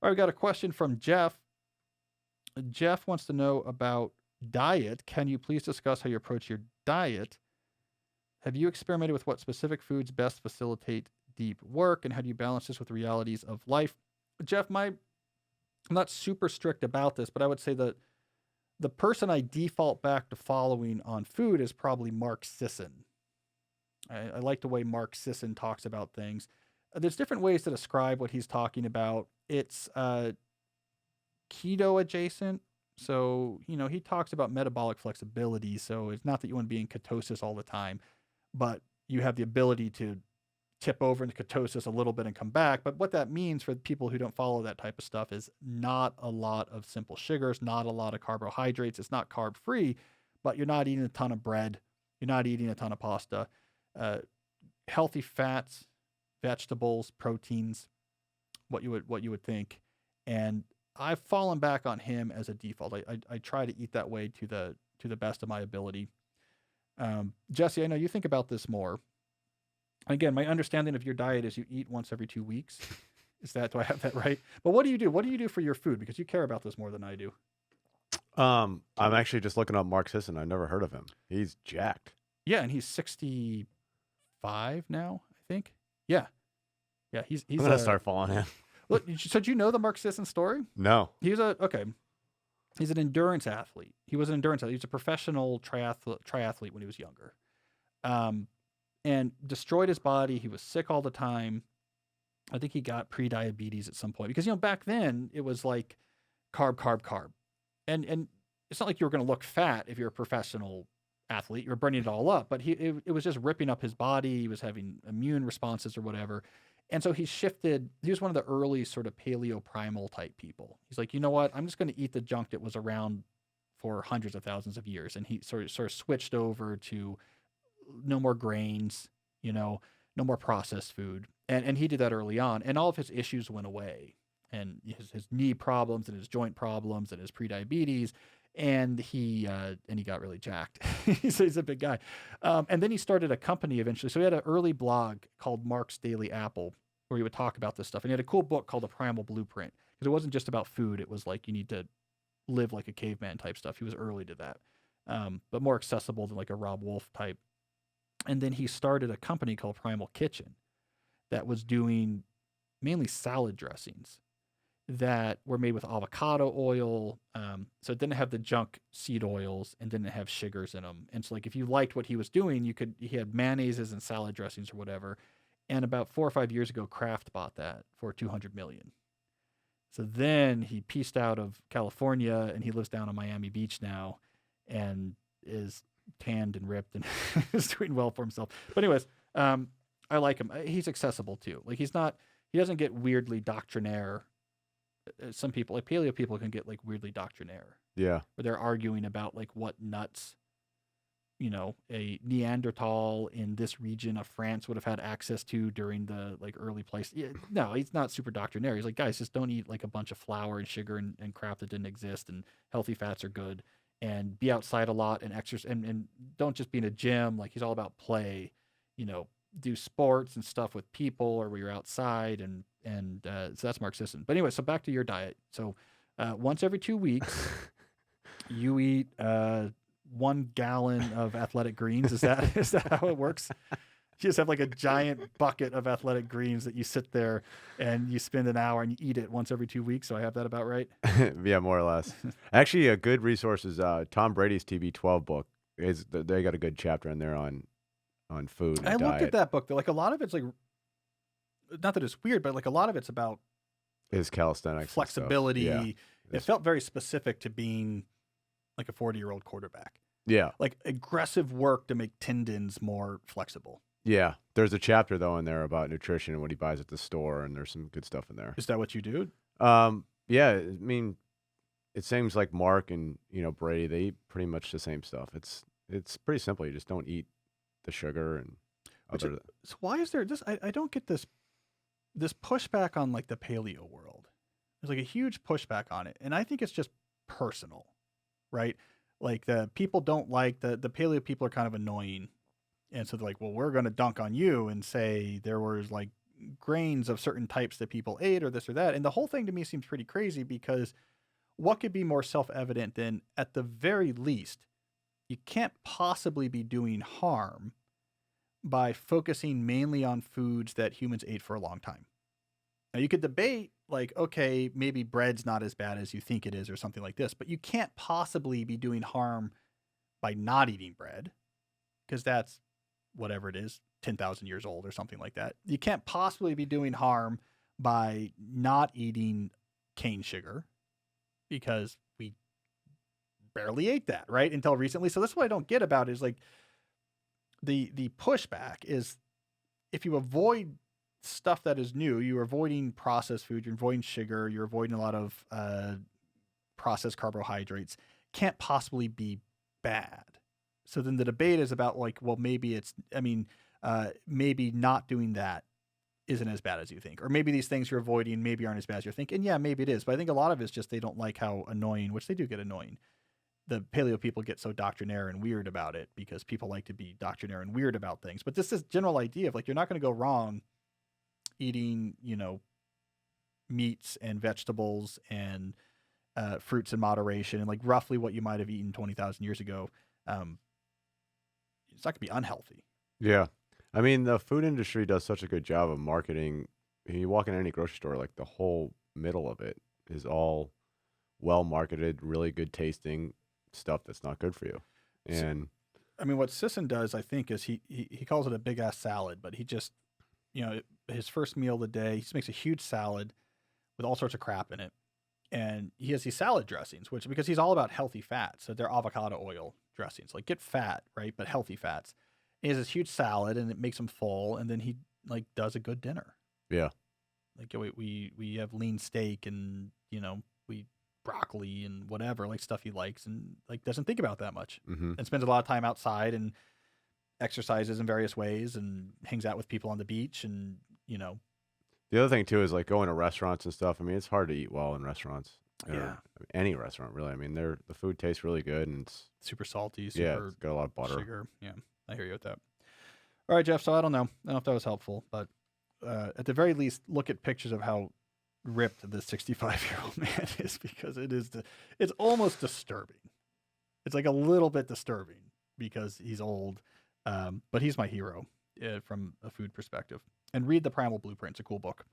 All right, we got a question from Jeff. Jeff wants to know about diet. Can you please discuss how you approach your diet? Have you experimented with what specific foods best facilitate deep work, and how do you balance this with the realities of life? Jeff, I'm not super strict about this, but I would say that the person I default back to following on food is probably Mark Sisson. I like the way Mark Sisson talks about things. There's different ways to describe what he's talking about. It's keto adjacent. So, he talks about metabolic flexibility. So it's not that you want to be in ketosis all the time, but you have the ability to tip over into ketosis a little bit and come back. But what that means for people who don't follow that type of stuff is not a lot of simple sugars, not a lot of carbohydrates. It's not carb free, but you're not eating a ton of bread. You're not eating a ton of pasta. Healthy fats, vegetables, proteins, what you would think. And I've fallen back on him as a default. I try to eat that way to the best of my ability. Jesse, I know you think about this more. Again, my understanding of your diet is you eat once every 2 weeks. Do I have that right? But what do you do? What do you do for your food? Because you care about this more than I do. I'm actually just looking up Mark Sisson. I've never heard of him. He's jacked. Yeah, and he's 65 now, I think. Yeah. Yeah, he's I'm gonna start following him. Look, so do you know the Mark Sisson story? No. He's an endurance athlete. He was an endurance athlete. He was a professional triathlete when he was younger. And destroyed his body. He was sick all the time. I think he got pre-diabetes at some point because, back then it was like carb, carb, carb. And it's not like you were going to look fat if you're a professional athlete. You were burning it all up, but it was just ripping up his body. He was having immune responses or whatever. And so he shifted. He was one of the early sort of paleo primal type people. He's like, you know what? I'm just going to eat the junk that was around for hundreds of thousands of years. And he sort of switched over to no more grains, no more processed food. And he did that early on. And all of his issues went away. And his knee problems and his joint problems and his prediabetes. And he got really jacked. He's a big guy. And then he started a company eventually. So he had an early blog called Mark's Daily Apple where he would talk about this stuff. And he had a cool book called The Primal Blueprint because it wasn't just about food. It was like you need to live like a caveman type stuff. He was early to that, but more accessible than like a Rob Wolf type. And then he started a company called Primal Kitchen that was doing mainly salad dressings that were made with avocado oil. So it didn't have the junk seed oils and didn't have sugars in them. And so like if you liked what he was doing, he had mayonnaises and salad dressings or whatever. And about 4 or 5 years ago, Kraft bought that for $200 million. So then he pieced out of California and he lives down on Miami Beach now and is tanned and ripped and is doing well for himself. But anyways, I like him. He's accessible too. Like he doesn't get weirdly doctrinaire. Some people, like paleo people, can get like weirdly doctrinaire. Yeah. Where they're arguing about like what nuts, a Neanderthal in this region of France would have had access to during the like early place. Yeah, no, he's not super doctrinaire. He's like, guys, just don't eat like a bunch of flour and sugar and crap that didn't exist, and healthy fats are good, and be outside a lot and exercise, and don't just be in a gym. Like he's all about play, do sports and stuff with people or where you're outside, and so that's Mark Sisson. But anyway, so back to your diet. So once every 2 weeks, you eat 1 gallon of athletic greens. Is that how it works? You just have like a giant bucket of athletic greens that you sit there and you spend an hour and you eat it once every 2 weeks. So I have that about right? Yeah, more or less. Actually, a good resource is Tom Brady's TB12 book. They got a good chapter in there on food and I diet. looked at that book though. Like a lot of it's like, not that it's weird, but like a lot of it's about his calisthenics, flexibility. Yeah. It felt very specific to being like a 40-year-old quarterback. Yeah. Like aggressive work to make tendons more flexible. Yeah. There's a chapter though in there about nutrition and what he buys at the store, and there's some good stuff in there. Is that what you do? Yeah. I mean, it seems like Mark and Brady, they eat pretty much the same stuff. It's pretty simple. You just don't eat the sugar and other. So why is there this? I don't get this pushback on like the paleo world. There's like a huge pushback on it, and I think it's just personal, right? Like the people don't like the paleo people are kind of annoying, and so they're like, well, we're going to dunk on you and say there was like grains of certain types that people ate or this or that. And the whole thing to me seems pretty crazy because what could be more self-evident than at the very least, you can't possibly be doing harm by focusing mainly on foods that humans ate for a long time. Now you could debate like, okay, maybe bread's not as bad as you think it is or something like this, but you can't possibly be doing harm by not eating bread because that's whatever it is, 10,000 years old or something like that. You can't possibly be doing harm by not eating cane sugar because we barely ate that, right? Until recently. So that's what I don't get about it is like the pushback is if you avoid stuff that is new, you're avoiding processed food, you're avoiding sugar, you're avoiding a lot of processed carbohydrates, can't possibly be bad. So then the debate is about like, well, maybe maybe not doing that isn't as bad as you think. Or maybe these things you're avoiding maybe aren't as bad as you think. And yeah, maybe it is. But I think a lot of it's just they don't like how annoying, which they do get annoying. The paleo people get so doctrinaire and weird about it because people like to be doctrinaire and weird about things. But this general idea of like, you're not going to go wrong eating, meats and vegetables and fruits in moderation and like roughly what you might have eaten 20,000 years ago. It's not going to be unhealthy. Yeah. I mean, the food industry does such a good job of marketing. You walk in any grocery store, like the whole middle of it is all well marketed, really good tasting stuff that's not good for you. And what Sisson does, I think, is he calls it a big ass salad, but he just, his first meal of the day, he just makes a huge salad with all sorts of crap in it. And he has these salad dressings, which because he's all about healthy fats. So they're avocado oil dressings, like get fat, right? But healthy fats. He has this huge salad and it makes him full. And then he like does a good dinner. Yeah. Like we have lean steak and, we broccoli and whatever, like stuff he likes and like doesn't think about that much and spends a lot of time outside and exercises in various ways and hangs out with people on the beach and, The other thing too is like going to restaurants and stuff. I mean, it's hard to eat well in restaurants. Yeah. Any restaurant really. I mean, the food tastes really good and it's super salty, it's got a lot of butter. Sugar. Yeah, I hear you with that. All right, Jeff. So I don't know if that was helpful, but at the very least, look at pictures of how ripped the 65-year-old man is because it's almost disturbing. It's like a little bit disturbing because he's old, but he's my hero from a food perspective. And read The Primal Blueprint. It's a cool book.